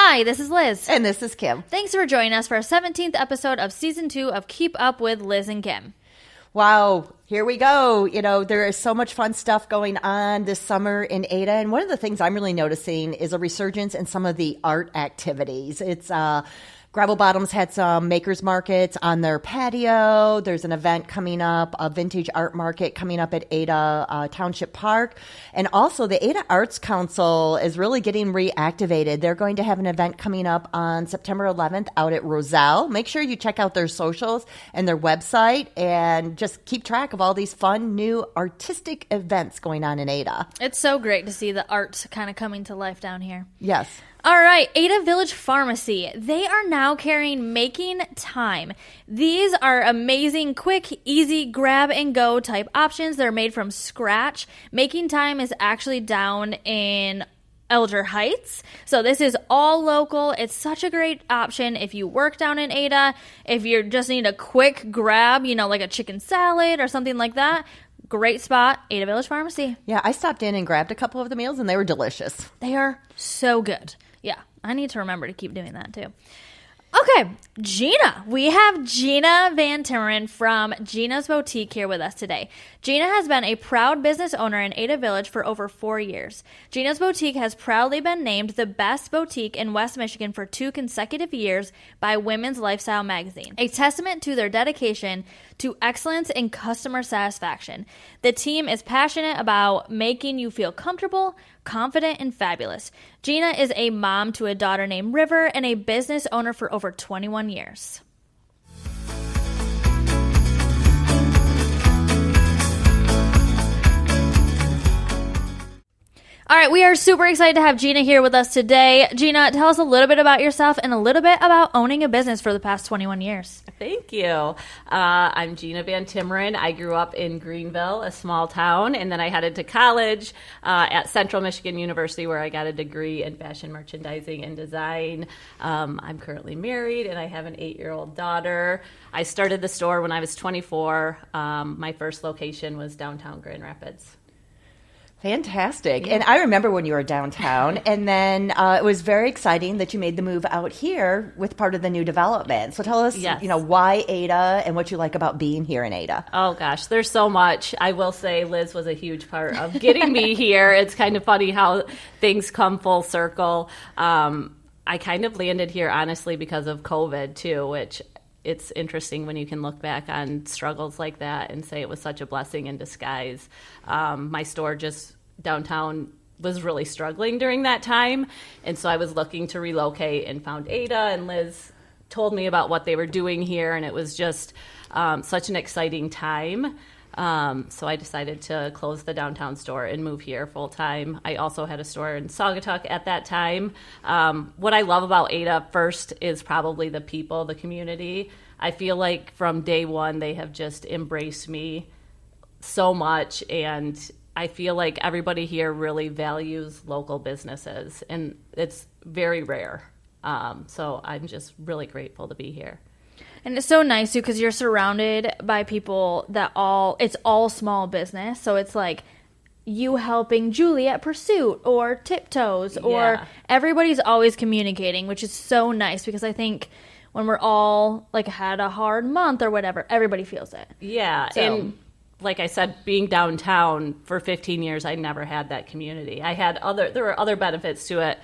Hi, this is Liz. And this is Kim. Thanks for joining us for our 17th episode of Season 2 of Keep Up with Liz and Kim. Wow, here we go. You know, there is so much fun stuff going on this summer in Ada. And one of the things I'm really noticing is a resurgence in some of the art activities. It's Gravel Bottoms had some makers markets on their patio. There's an event coming up, a vintage art market coming up at Ada Township Park. And also the Ada Arts Council is really getting reactivated. They're going to have an event coming up on September 11th out at Roselle. Make sure you check out their socials and their website and just keep track of all these fun new artistic events going on in Ada. It's so great to see the art kind of coming to life down here. Yes. All right, Ada Village Pharmacy. They are now carrying Making Time. These are amazing, quick, easy, grab-and-go type options. They're made from scratch. Making Time is actually down in Elder Heights. So this is all local. It's such a great option if you work down in Ada. If you just need a quick grab, you know, like a chicken salad or something like that. Great spot, Ada Village Pharmacy. Yeah, I stopped in and grabbed a couple of the meals, and they were delicious. They are so good. Yeah, I need to remember to keep doing that too. Okay, Gina. We have Gina VanTimmeren from Gina's Boutique here with us today. Gina has been a proud business owner in Ada Village for over 4 years. Gina's Boutique has proudly been named the best boutique in West Michigan for 2 consecutive years by Women's Lifestyle magazine, a testament to their dedication to excellence in customer satisfaction. The team is passionate about making you feel comfortable, confident, and fabulous. Gina is a mom to a daughter named River and a business owner for over 21 years. All right, we are super excited to have Gina here with us today. Gina, tell us a little bit about yourself and a little bit about owning a business for the past 21 years. Thank you. I'm Gina VanTimmeren. I grew up in Greenville, a small town, and then I headed to college at Central Michigan University, where I got a degree in fashion merchandising and design. I'm currently married, and I have an 8-year-old daughter. I started the store when I was 24. My first location was downtown Grand Rapids. Fantastic. And I remember when you were downtown, and then it was very exciting that you made the move out here with part of the new development. So tell us, Yes. you know, why Ada and what you like about being here in Ada. Oh, gosh, there's so much. I will say Liz was a huge part of getting me here. It's kind of funny how things come full circle. I kind of landed here, honestly, because of COVID, too, which it's interesting when you can look back on struggles like that and say it was such a blessing in disguise. My store just downtown was really struggling during that time, and so I was looking to relocate and found Ada, and Liz told me about what they were doing here, and it was just such an exciting time. So I decided to close the downtown store and move here full time. I also had a store in Saugatuck at that time. What I love about Ada first is probably the people, the community. I feel like from day one they have just embraced me so much, and I feel like everybody here really values local businesses, and it's very rare. So I'm just really grateful to be here. And it's so nice too because you're surrounded by people that it's all small business. So it's like you helping Julie at Pursuit or Tiptoes, or everybody's always communicating, which is so nice because I think when we're all like had a hard month or whatever, everybody feels it. Yeah. So. And like I said, being downtown for 15 years, I never had that community. There were other benefits to it.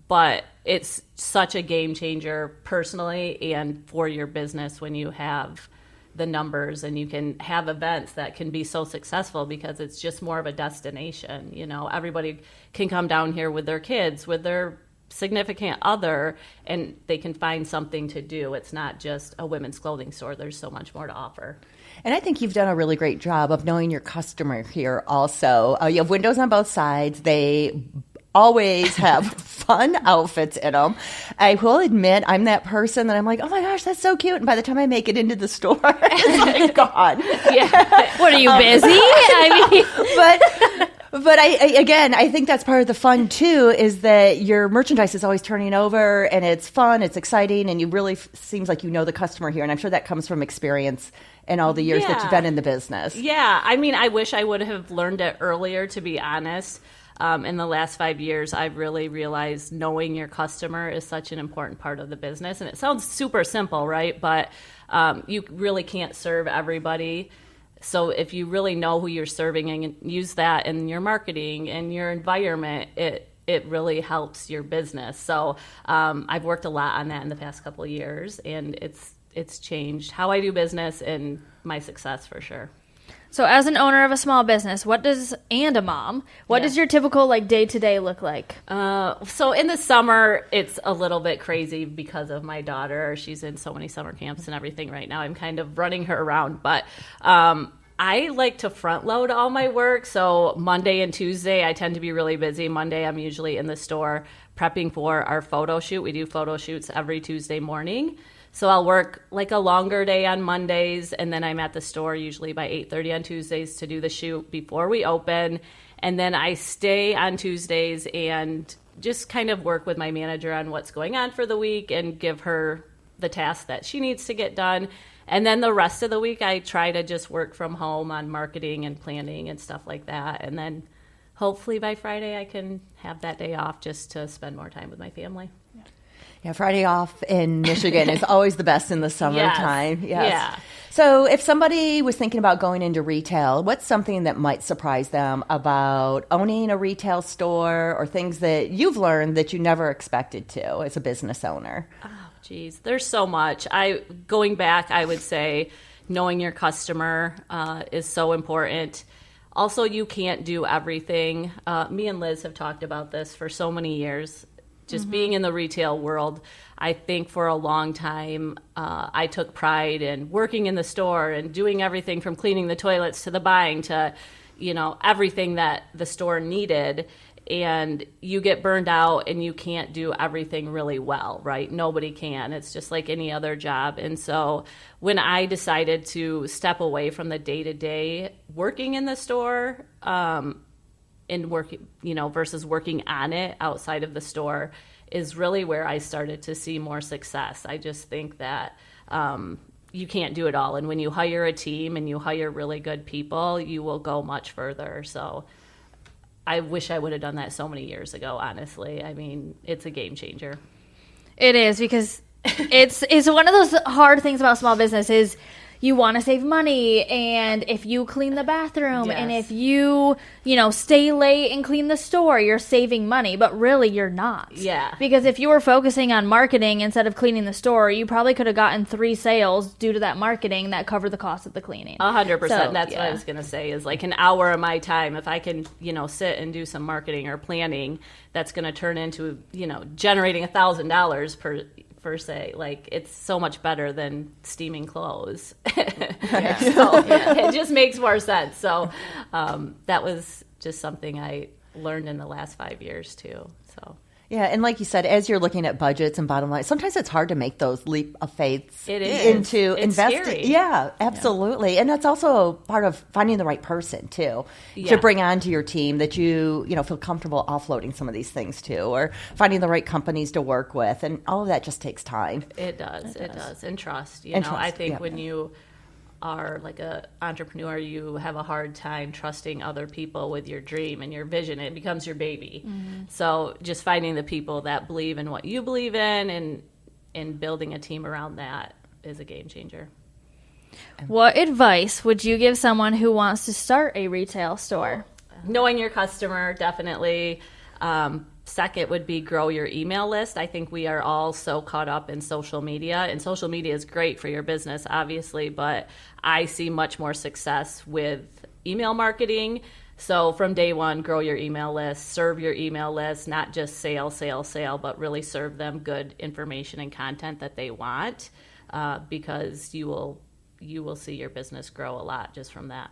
But it's such a game changer personally and for your business when you have the numbers and you can have events that can be so successful because it's just more of a destination. You know, everybody can come down here with their kids, with their significant other, and they can find something to do. It's not just a women's clothing store. There's so much more to offer. And I think you've done a really great job of knowing your customer here also. You have windows on both sides. They always have fun outfits in them. I will admit, I'm that person that I'm like, oh my gosh, that's so cute. And by the time I make it into the store, it's like gone. Yeah. What are you, busy? I mean, But I think that's part of the fun too, is that your merchandise is always turning over and it's fun, it's exciting, and you really seems like you know the customer here. And I'm sure that comes from experience in all the years that you've been in the business. Yeah. I mean, I wish I would have learned it earlier, to be honest. in the last 5 years, I've really realized knowing your customer is such an important part of the business. And it sounds super simple, right? But you really can't serve everybody. So if you really know who you're serving and use that in your marketing and your environment, it really helps your business. So I've worked a lot on that in the past couple of years, and it's changed how I do business and my success for sure. So as an owner of a small business, and a mom, what does your typical day-to-day look like? So in the summer, it's a little bit crazy because of my daughter. She's in so many summer camps and everything right now. I'm kind of running her around, but I like to front load all my work. So Monday and Tuesday, I tend to be really busy. Monday, I'm usually in the store prepping for our photo shoot. We do photo shoots every Tuesday morning. So I'll work a longer day on Mondays, and then I'm at the store usually by 8:30 on Tuesdays to do the shoot before we open. And then I stay on Tuesdays and just kind of work with my manager on what's going on for the week and give her the task that she needs to get done. And then the rest of the week, I try to just work from home on marketing and planning and stuff like that. And then hopefully by Friday, I can have that day off just to spend more time with my family. Yeah, Friday off in Michigan is always the best in the summertime. Yes. Yeah. So if somebody was thinking about going into retail, what's something that might surprise them about owning a retail store, or things that you've learned that you never expected to as a business owner? Oh, geez, there's so much. Going back, I would say knowing your customer is so important. Also, you can't do everything. Me and Liz have talked about this for so many years. Just being in the retail world, I think for a long time, I took pride in working in the store and doing everything from cleaning the toilets to the buying to, everything that the store needed. And you get burned out and you can't do everything really well, right? Nobody can. It's just like any other job. And so when I decided to step away from the day-to-day working in the store, and working, versus working on it outside of the store, is really where I started to see more success. I just think that you can't do it all. And when you hire a team and you hire really good people, you will go much further. So I wish I would have done that so many years ago, honestly. I mean, it's a game changer. It is, because it's one of those hard things about small business is you want to save money, and if you clean the bathroom, and if you stay late and clean the store, you're saving money, but really you're not. Yeah. Because if you were focusing on marketing instead of cleaning the store, you probably could have gotten 3 sales due to that marketing that covered the cost of the cleaning. 100%. So, that's what I was going to say, is like an hour of my time, if I can, sit and do some marketing or planning, that's going to turn into, generating $1,000 per se. Like, it's so much better than steaming clothes. It just makes more sense. So that was just something I learned in the last 5 years too. So yeah, and like you said, as you're looking at budgets and bottom line, sometimes it's hard to make those leap of faiths into investing. Yeah, absolutely. Yeah. And that's also part of finding the right person too, to bring onto your team that you feel comfortable offloading some of these things to, or finding the right companies to work with, and all of that just takes time. It does. And trust. Trust. I think when you are like a entrepreneur, you have a hard time trusting other people with your dream and your vision. It becomes your baby. Mm-hmm. So just finding the people that believe in what you believe in and building a team around that is a game changer. What advice would you give someone who wants to start a retail store? Knowing your customer, definitely. Second would be grow your email list. I think we are all so caught up in social media, and social media is great for your business, obviously, but I see much more success with email marketing. So from day one, grow your email list, serve your email list, not just sale, but really serve them good information and content that they want, because you will see your business grow a lot just from that.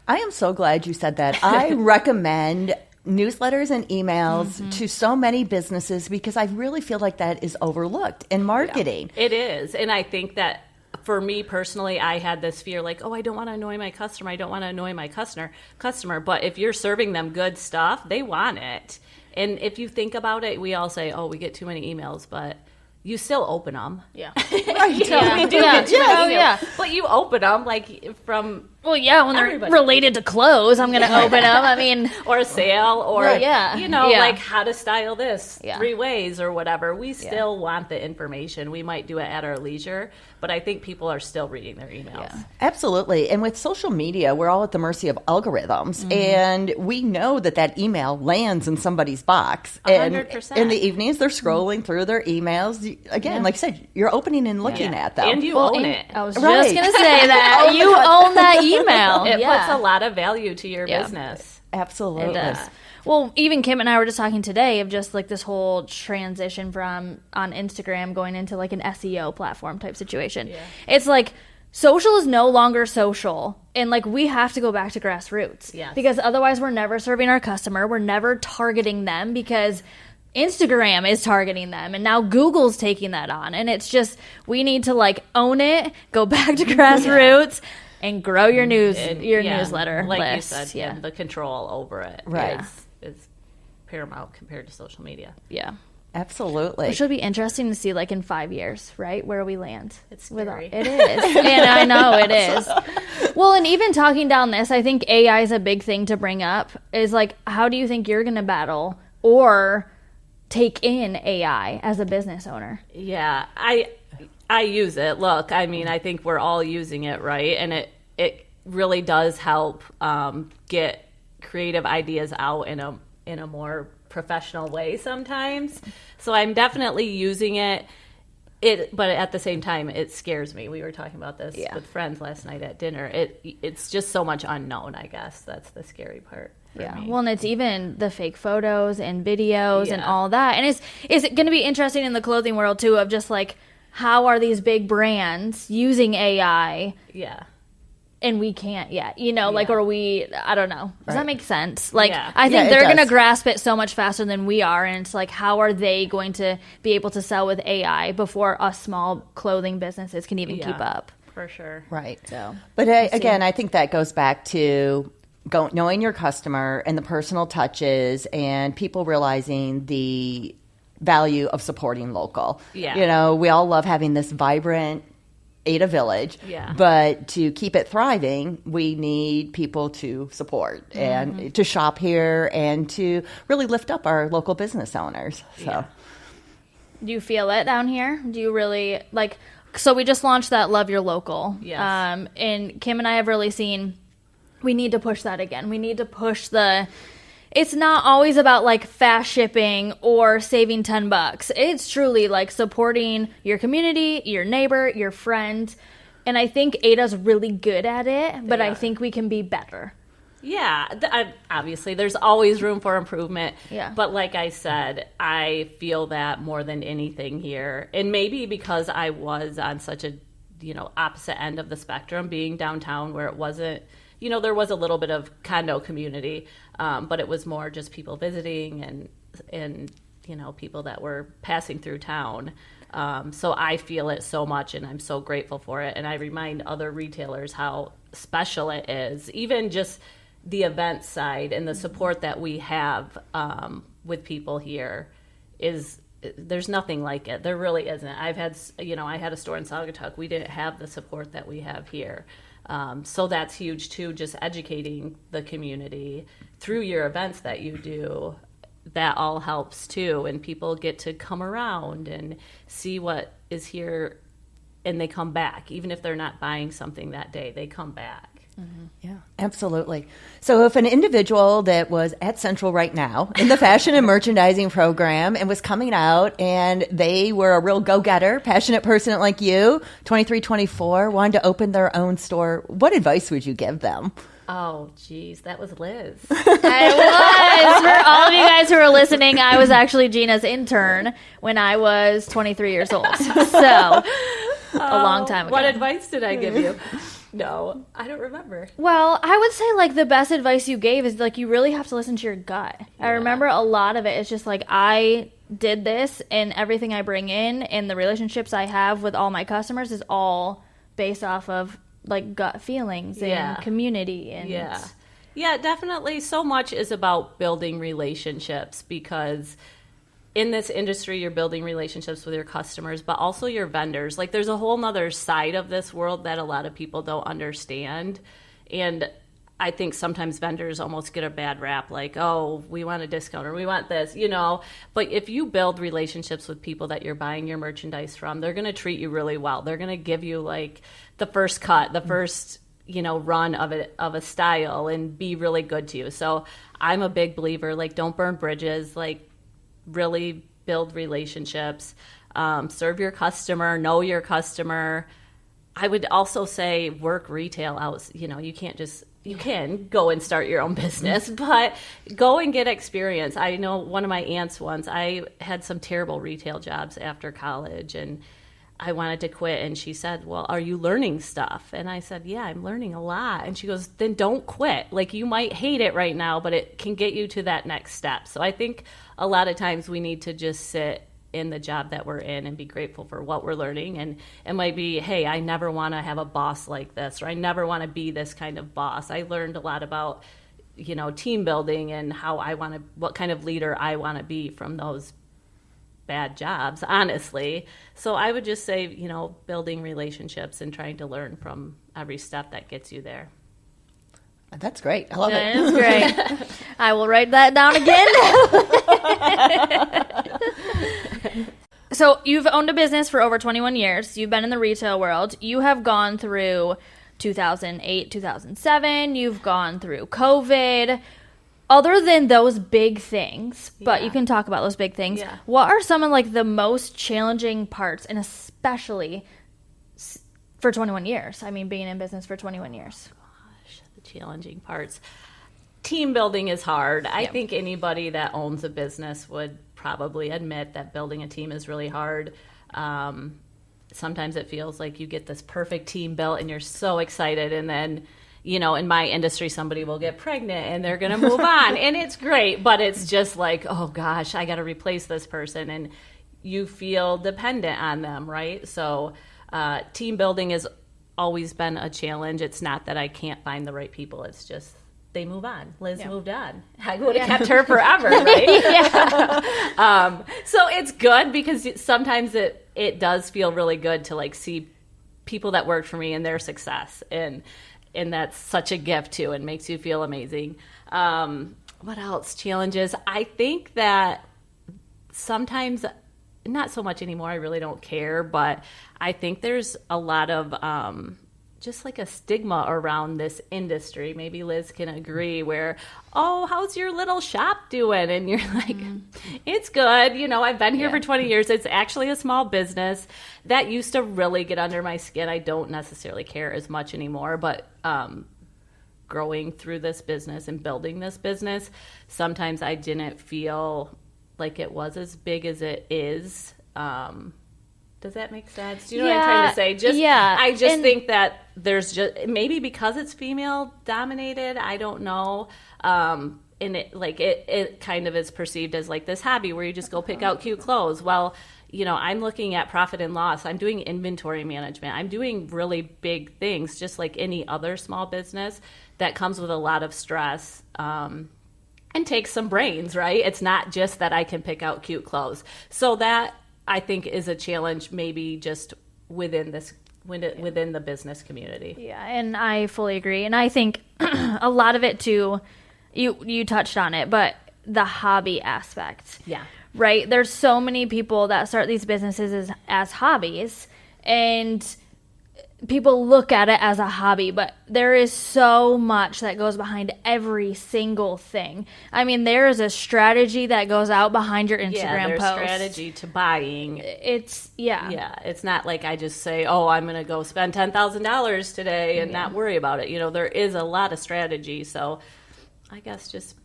I am so glad you said that. I recommend newsletters and emails to so many businesses, because I really feel like that is overlooked in marketing. Yeah, it is. And I think that for me personally, I had this fear like, I don't want to annoy my customer. I don't want to annoy my customer. But if you're serving them good stuff, they want it. And if you think about it, we all say, we get too many emails, but you still open them. Yeah. Right. We do get too many emails. But you open them, like from Well, yeah, when they're related to clothes, I'm going to open them. I mean, or a sale, or Right. how to style this 3 ways or whatever. We still want the information. We might do it at our leisure, but I think people are still reading their emails. Yeah. Absolutely. And with social media, we're all at the mercy of algorithms, and we know that email lands in somebody's box. 100%. And in the evenings, they're scrolling through their emails. Again, like I said, you're opening and looking at them. And you own it. I was just going to say that. You own that email. It puts a lot of value to your business. Absolutely. It does. Well, even Kim and I were just talking today of just like this whole transition from on Instagram going into like an SEO platform type situation. Yeah. It's like social is no longer social, and like we have to go back to grassroots. Yes. Because otherwise we're never serving our customer. We're never targeting them because Instagram is targeting them, and now Google's taking that on. And it's just, we need to like own it, go back to grassroots, and grow your newsletter like list. You said, and the control over it is paramount compared to social media. Yeah. Absolutely. Which will be interesting to see like in 5 years, right? Where we land. It's scary. It is. And I know it is. Well, and even talking down this, I think AI is a big thing to bring up, is like, how do you think you're going to battle or take in AI as a business owner? Yeah, I use it. Look, I mean, I think we're all using it, right? And it really does help get creative ideas out in a more professional way sometimes. So I'm definitely using it. But at the same time, it scares me. We were talking about this with friends last night at dinner. It's just so much unknown, I guess. That's the scary part. Me. Well, and it's even the fake photos and videos and all that. And is it going to be interesting in the clothing world too, of just like, how are these big brands using AI? Yeah. And we can't yet, like, or I don't know. Does that make sense? Like, Yeah. I think they're going to grasp it so much faster than we are. And it's like, how are they going to be able to sell with AI before us small clothing businesses can even keep up? For sure. Right. So, but again, I think that goes back to knowing your customer and the personal touches and people realizing the value of supporting local. Yeah. We all love having this vibrant Ada Village, but to keep it thriving, we need people to support and to shop here and to really lift up our local business owners. So, do you feel it down here? Do you really like? So we just launched that Love Your Local, and Kim and I have really seen we need to push that again. We need to push it's not always about like fast shipping or saving $10. It's truly like supporting your community, your neighbor, your friend. And I think Ada's really good at it, but I think we can be better. Yeah, obviously there's always room for improvement. Yeah. But like I said, I feel that more than anything here. And maybe because I was on such a, opposite end of the spectrum, being downtown where it wasn't, there was a little bit of condo community, but it was more just people visiting and people that were passing through town. So I feel it so much, and I'm so grateful for it. And I remind other retailers how special it is, even just the event side and the support that we have with people here there's nothing like it. There really isn't. I had a store in Saugatuck. We didn't have the support that we have here. So that's huge too, just educating the community through your events that you do. That all helps too, and people get to come around and see what is here, and they come back. Even if they're not buying something that day, they come back. Mm-hmm. Yeah, absolutely. So if an individual that was at Central right now in the fashion and merchandising program and was coming out and they were a real go-getter, passionate person like you, 23, 24, wanted to open their own store, what advice would you give them? Oh, geez, that was Liz. I was. For all of you guys who are listening, I was actually Gina's intern when I was 23 years old. So, a long time ago. What advice did I give you? No, I don't remember. Well, I would say like the best advice you gave is like you really have to listen to your gut. Yeah. I remember a lot of it is just like I did this, and everything I bring in and the relationships I have with all my customers is all based off of like gut feelings and community. And yeah, definitely. So much is about building relationships, because in this industry, you're building relationships with your customers, but also your vendors. Like, there's a whole nother side of this world that a lot of people don't understand. And I think sometimes vendors almost get a bad rap, like, oh, we want a discount or we want this, But if you build relationships with people that you're buying your merchandise from, they're going to treat you really well. They're going to give you like the first cut, the first, run of a style and be really good to you. So I'm a big believer, like, don't burn bridges, like really build relationships, serve your customer, know your customer. I would also say work retail out. You can go and start your own business, but go and get experience. I know one of my aunts once, I had some terrible retail jobs after college and I wanted to quit. And she said, well, are you learning stuff? And I said, yeah, I'm learning a lot. And she goes, then don't quit. Like, you might hate it right now, but it can get you to that next step. So I think a lot of times we need to just sit in the job that we're in and be grateful for what we're learning. And it might be, hey, I never want to have a boss like this, or I never want to be this kind of boss. I learned a lot about, team building and what kind of leader I want to be from those bad jobs, honestly. So I would just say, building relationships and trying to learn from every step that gets you there. That's great. I love it. That is great. I will write that down again. So you've owned a business for over 21 years. You've been in the retail world. You have gone through 2008, 2007. You've gone through COVID. Other than those big things, but you can talk about those big things, what are some of like the most challenging parts, and especially for 21 years? I mean, being in business for 21 years. Challenging parts. Team building is hard. I think anybody that owns a business would probably admit that building a team is really hard. Sometimes it feels like you get this perfect team built and you're so excited, and then in my industry somebody will get pregnant and they're going to move on and it's great, but it's just like, oh gosh, I got to replace this person, and you feel dependent on them, right? So team building has always been a challenge. It's not that I can't find the right people. It's just they move on. Liz moved on. I would have kept her forever, right? So it's good because sometimes it does feel really good to like see people that worked for me and their success, and that's such a gift too, and makes you feel amazing. What else? Challenges. I think that sometimes, not so much anymore, I really don't care, but I think there's a lot of just like a stigma around this industry. Maybe Liz can agree, where, oh, how's your little shop doing? And you're like, it's good. I've been here for 20 years. It's actually a small business. That used to really get under my skin. I don't necessarily care as much anymore, but growing through this business and building this business, sometimes I didn't feel like it was as big as it is. Does that make sense? Do you know what I'm trying to say? I just think that there's just, maybe because it's female dominated, I don't know. And it kind of is perceived as like this hobby where you just go pick out cute clothes. Well, I'm looking at profit and loss. I'm doing inventory management. I'm doing really big things, just like any other small business that comes with a lot of stress. And takes some brains, right? It's not just that I can pick out cute clothes. So that, I think, is a challenge maybe just within the business community. Yeah, and I fully agree. And I think a lot of it too, you touched on it, but the hobby aspect. Yeah. Right? There's so many people that start these businesses as hobbies, and people look at it as a hobby, but there is so much that goes behind every single thing. I mean, there is a strategy that goes out behind your Instagram post. Strategy to buying. It's it's not like I just say, oh, I'm going to go spend $10,000 today and not worry about it. There is a lot of strategy. So I guess just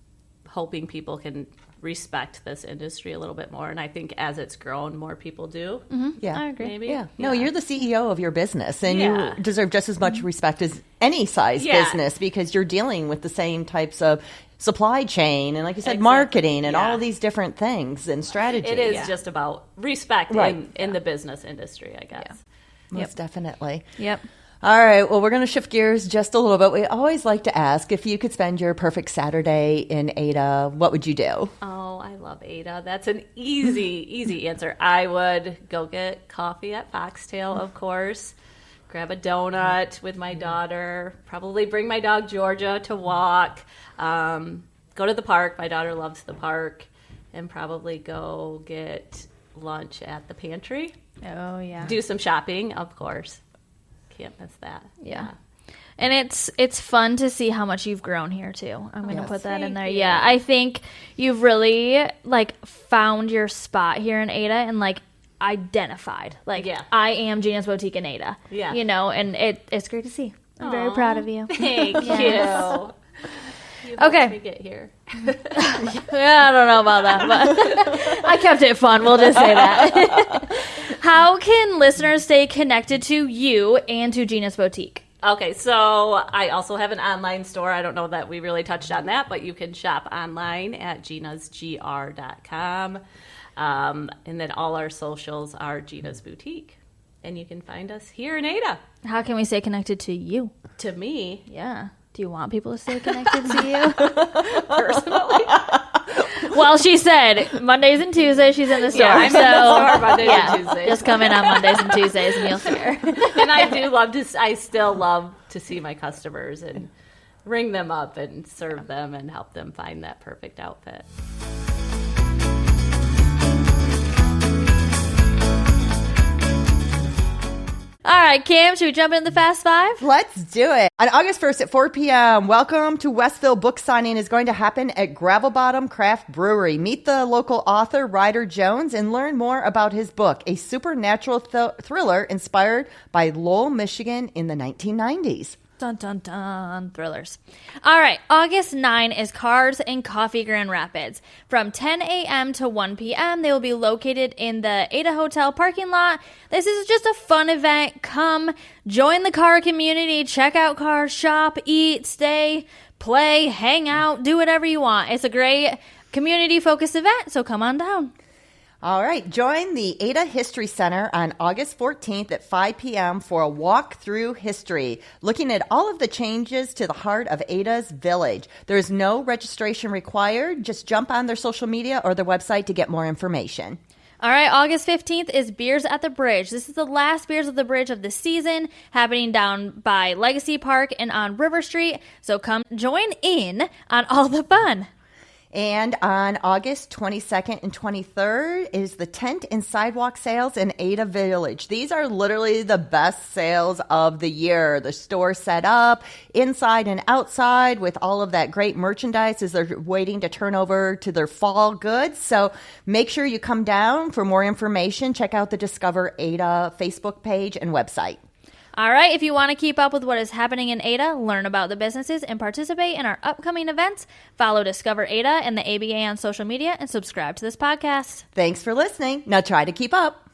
hoping people can respect this industry a little bit more, and I think as it's grown, more people do. Yeah, I agree. Maybe. Yeah. No, you're the CEO of your business, and you deserve just as much respect as any size business, because you're dealing with the same types of supply chain and, like you said, marketing and all of these different things and strategy. It is just about respect in the business industry, I guess. Most definitely. Yep. All right. Well, we're going to shift gears just a little bit. We always like to ask, if you could spend your perfect Saturday in Ada, what would you do? Oh, I love Ada. That's an easy answer. I would go get coffee at Foxtail, of course. grab a donut with my daughter, probably bring my dog Georgia to walk, go to the park. My daughter loves the park, and probably go get lunch at the pantry. Oh, yeah. Do some shopping, of course. Can't miss that. Yeah. And it's fun to see how much you've grown here too. I'm going to put that in there. Thank you. Yeah, I think you've really like found your spot here in Ada and like identified. Like I am Gina's Boutique in Ada. Yeah. You know, and it's great to see. I'm very proud of you. Thank you. You Okay. helped me get here. Yeah, I don't know about that, but I kept it fun. We'll just say that. How can listeners stay connected to you and to Gina's Boutique? Okay, so I also have an online store. I don't know that we really touched on that, but you can shop online at ginasgr.com. And then all our socials are Gina's Boutique. And you can find us here in Ada. How can we stay connected to you? To me, Yeah. Do you want people to stay connected to you? personally. Well, she said Mondays and Tuesdays she's in the store. Yeah, I'm in the store Mondays and Tuesdays. Just come in on Mondays and Tuesdays and you'll see her. And I still love to see my customers and ring them up and serve them and help them find that perfect outfit. All right, Kim, should we jump into the Fast Five? Let's do it. On August 1st at 4 p.m., welcome to Westville. Book signing is going to happen at Gravel Bottom Craft Brewery. Meet the local author, Ryder Jones, and learn more about his book, a supernatural thriller inspired by Lowell, Michigan in the 1990s. Dun, dun, dun. Thrillers. All right. August 9 is Cars and Coffee Grand Rapids. From 10 a.m. to 1 p.m., they will be located in the Ada Hotel parking lot. This is just a fun event. Come, join the car community, check out cars, shop, eat, stay, play, hang out, do whatever you want. It's a great community-focused event, so come on down. All right. Join the Ada History Center on August 14th at 5 p.m. for a walk through history, looking at all of the changes to the heart of Ada's village. There is no registration required. Just jump on their social media or their website to get more information. All right, August 15th is Beers at the Bridge. This is the last Beers at the Bridge of the season, happening down by Legacy Park and on River Street. So come join in on all the fun. And on August 22nd and 23rd is the tent and sidewalk sales in Ada Village. These are literally the best sales of the year. The store set up inside and outside with all of that great merchandise as they're waiting to turn over to their fall goods. So make sure you come down. For more information, check out the Discover Ada Facebook page and website. All right, if you want to keep up with what is happening in Ada, learn about the businesses, and participate in our upcoming events, follow Discover Ada and the ABA on social media and subscribe to this podcast. Thanks for listening. Now try to keep up.